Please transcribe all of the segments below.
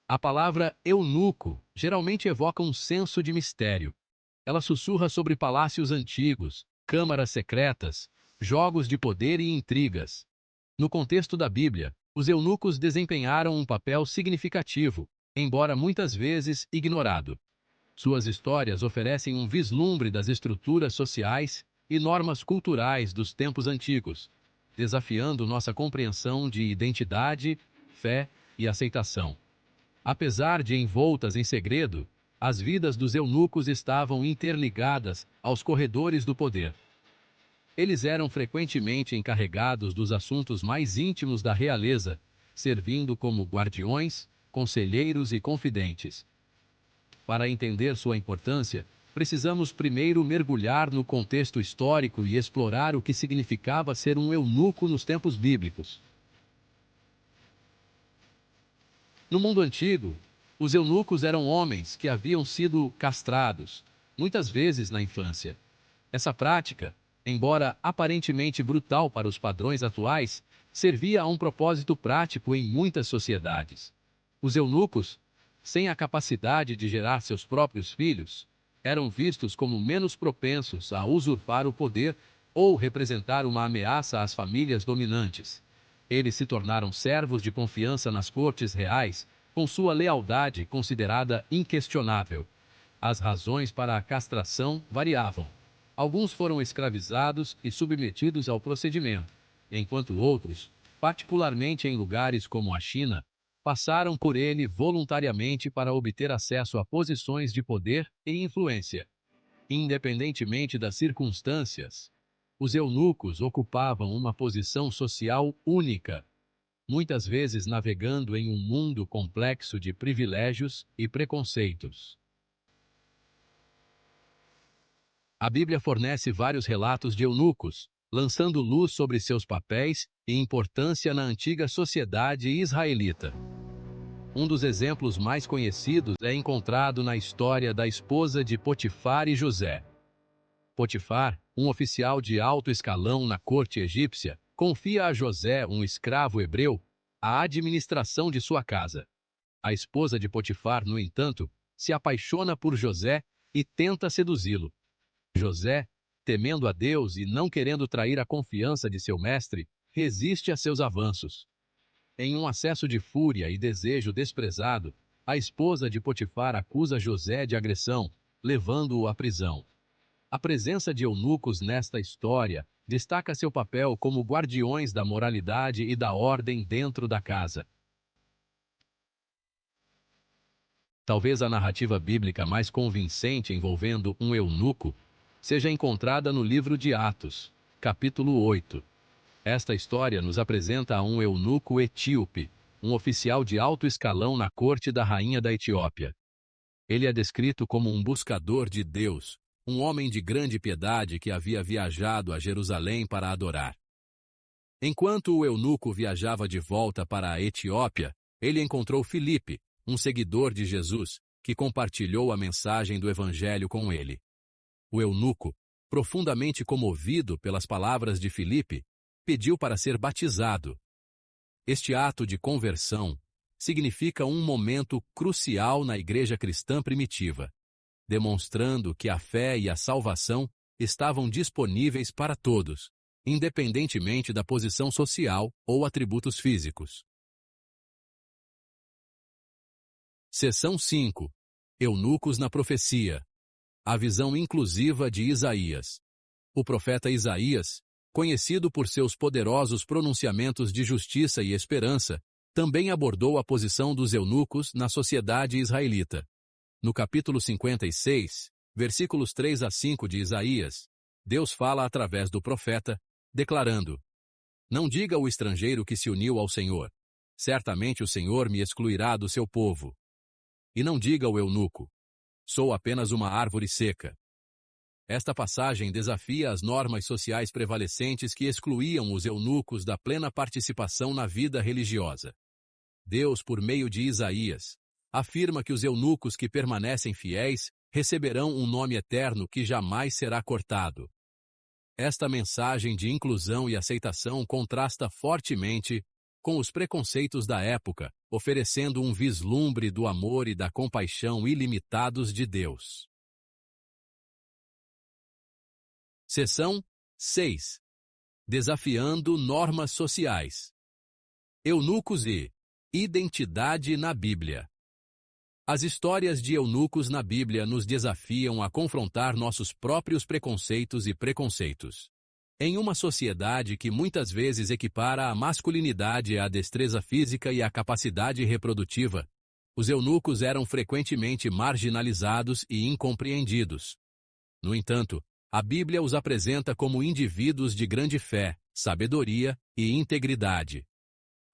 A palavra eunuco geralmente evoca um senso de mistério. Ela sussurra sobre palácios antigos, câmaras secretas, jogos de poder e intrigas. No contexto da Bíblia, os eunucos desempenharam um papel significativo, embora muitas vezes ignorado. Suas histórias oferecem um vislumbre das estruturas sociais e normas culturais dos tempos antigos, desafiando nossa compreensão de identidade, fé e aceitação. Apesar de envoltas em segredo, as vidas dos eunucos estavam interligadas aos corredores do poder. Eles eram frequentemente encarregados dos assuntos mais íntimos da realeza, servindo como guardiões, conselheiros e confidentes. Para entender sua importância, precisamos primeiro mergulhar no contexto histórico e explorar o que significava ser um eunuco nos tempos bíblicos. No mundo antigo, os eunucos eram homens que haviam sido castrados, muitas vezes na infância. Essa prática, embora aparentemente brutal para os padrões atuais, servia a um propósito prático em muitas sociedades. Os eunucos, sem a capacidade de gerar seus próprios filhos, eram vistos como menos propensos a usurpar o poder ou representar uma ameaça às famílias dominantes. Eles se tornaram servos de confiança nas cortes reais, com sua lealdade considerada inquestionável. As razões para a castração variavam. Alguns foram escravizados e submetidos ao procedimento, enquanto outros, particularmente em lugares como a China, passaram por ele voluntariamente para obter acesso a posições de poder e influência. Independentemente das circunstâncias, os eunucos ocupavam uma posição social única, muitas vezes navegando em um mundo complexo de privilégios e preconceitos. A Bíblia fornece vários relatos de eunucos, lançando luz sobre seus papéis e importância na antiga sociedade israelita. Um dos exemplos mais conhecidos é encontrado na história da esposa de Potifar e José. Potifar, um oficial de alto escalão na corte egípcia, confia a José, um escravo hebreu, a administração de sua casa. A esposa de Potifar, no entanto, se apaixona por José e tenta seduzi-lo. José, temendo a Deus e não querendo trair a confiança de seu mestre, resiste a seus avanços. Em um acesso de fúria e desejo desprezado, a esposa de Potifar acusa José de agressão, levando-o à prisão. A presença de eunucos nesta história destaca seu papel como guardiões da moralidade e da ordem dentro da casa. Talvez a narrativa bíblica mais convincente envolvendo um eunuco seja encontrada no livro de Atos, capítulo 8. Esta história nos apresenta um eunuco etíope, um oficial de alto escalão na corte da rainha da Etiópia. Ele é descrito como um buscador de Deus, um homem de grande piedade que havia viajado a Jerusalém para adorar. Enquanto o eunuco viajava de volta para a Etiópia, ele encontrou Filipe, um seguidor de Jesus, que compartilhou a mensagem do Evangelho com ele. O eunuco, profundamente comovido pelas palavras de Filipe, pediu para ser batizado. Este ato de conversão significa um momento crucial na igreja cristã primitiva, demonstrando que a fé e a salvação estavam disponíveis para todos, independentemente da posição social ou atributos físicos. Seção 5. Eunucos na profecia. A visão inclusiva de Isaías. O profeta Isaías, conhecido por seus poderosos pronunciamentos de justiça e esperança, também abordou a posição dos eunucos na sociedade israelita. No capítulo 56, versículos 3 a 5 de Isaías, Deus fala através do profeta, declarando: Não diga ao estrangeiro que se uniu ao Senhor, certamente o Senhor me excluirá do seu povo. E não diga ao eunuco: Sou apenas uma árvore seca. Esta passagem desafia as normas sociais prevalecentes que excluíam os eunucos da plena participação na vida religiosa. Deus, por meio de Isaías, afirma que os eunucos que permanecem fiéis receberão um nome eterno que jamais será cortado. Esta mensagem de inclusão e aceitação contrasta fortemente com os preconceitos da época, oferecendo um vislumbre do amor e da compaixão ilimitados de Deus. Seção 6. Desafiando normas sociais. Eunucos e identidade na Bíblia. As histórias de eunucos na Bíblia nos desafiam a confrontar nossos próprios preconceitos e preconceitos. Em uma sociedade que muitas vezes equipara a masculinidade à destreza física e à capacidade reprodutiva, os eunucos eram frequentemente marginalizados e incompreendidos. No entanto, a Bíblia os apresenta como indivíduos de grande fé, sabedoria e integridade.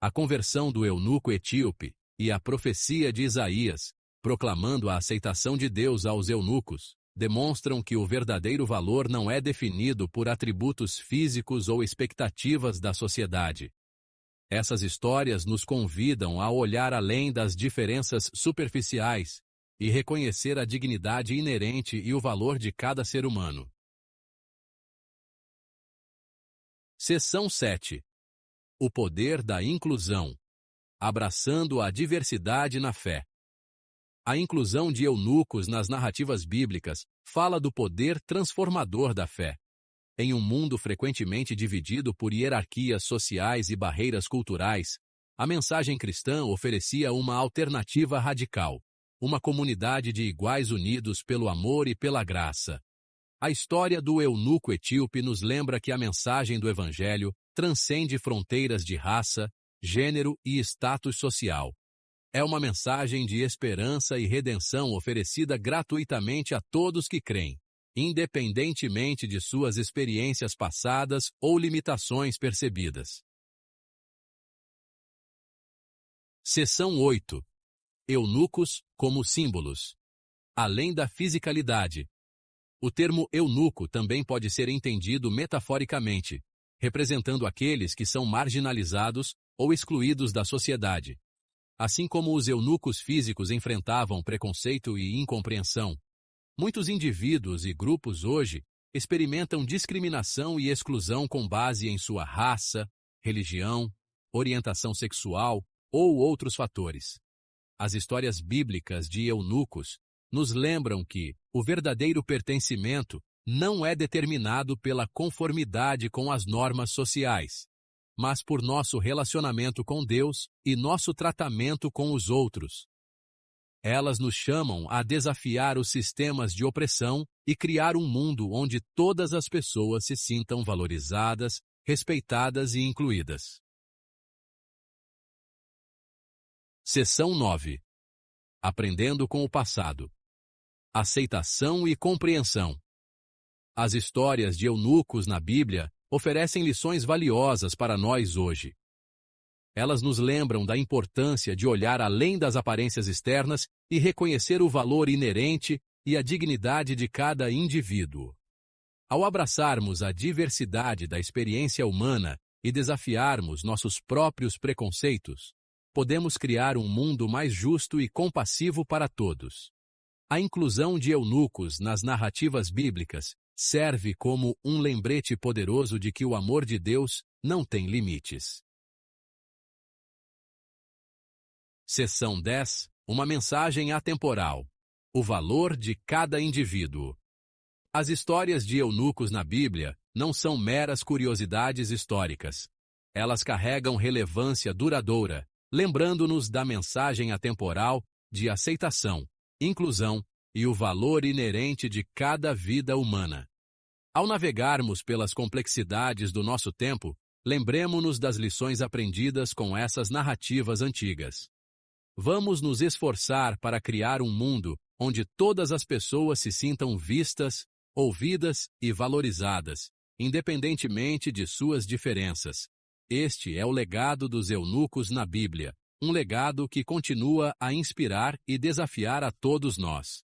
A conversão do eunuco etíope e a profecia de Isaías, proclamando a aceitação de Deus aos eunucos, demonstram que o verdadeiro valor não é definido por atributos físicos ou expectativas da sociedade. Essas histórias nos convidam a olhar além das diferenças superficiais e reconhecer a dignidade inerente e o valor de cada ser humano. Seção 7. O poder da inclusão. Abraçando a diversidade na fé. A inclusão de eunucos nas narrativas bíblicas fala do poder transformador da fé. Em um mundo frequentemente dividido por hierarquias sociais e barreiras culturais, a mensagem cristã oferecia uma alternativa radical, uma comunidade de iguais unidos pelo amor e pela graça. A história do eunuco etíope nos lembra que a mensagem do Evangelho transcende fronteiras de raça, gênero e status social. É uma mensagem de esperança e redenção oferecida gratuitamente a todos que creem, independentemente de suas experiências passadas ou limitações percebidas. Seção 8. Eunucos como símbolos. Além da fisicalidade. O termo eunuco também pode ser entendido metaforicamente, representando aqueles que são marginalizados ou excluídos da sociedade. Assim como os eunucos físicos enfrentavam preconceito e incompreensão, muitos indivíduos e grupos hoje experimentam discriminação e exclusão com base em sua raça, religião, orientação sexual ou outros fatores. As histórias bíblicas de eunucos nos lembram que o verdadeiro pertencimento não é determinado pela conformidade com as normas sociais, mas por nosso relacionamento com Deus e nosso tratamento com os outros. Elas nos chamam a desafiar os sistemas de opressão e criar um mundo onde todas as pessoas se sintam valorizadas, respeitadas e incluídas. Seção 9. Aprendendo com o passado. Aceitação e compreensão. As histórias de eunucos na Bíblia oferecem lições valiosas para nós hoje. Elas nos lembram da importância de olhar além das aparências externas e reconhecer o valor inerente e a dignidade de cada indivíduo. Ao abraçarmos a diversidade da experiência humana e desafiarmos nossos próprios preconceitos, podemos criar um mundo mais justo e compassivo para todos. A inclusão de eunucos nas narrativas bíblicas serve como um lembrete poderoso de que o amor de Deus não tem limites. Seção 10. Uma mensagem atemporal. O valor de cada indivíduo. As histórias de eunucos na Bíblia não são meras curiosidades históricas. Elas carregam relevância duradoura, lembrando-nos da mensagem atemporal de aceitação, inclusão e o valor inerente de cada vida humana. Ao navegarmos pelas complexidades do nosso tempo, lembremo-nos das lições aprendidas com essas narrativas antigas. Vamos nos esforçar para criar um mundo onde todas as pessoas se sintam vistas, ouvidas e valorizadas, independentemente de suas diferenças. Este é o legado dos eunucos na Bíblia, um legado que continua a inspirar e desafiar a todos nós.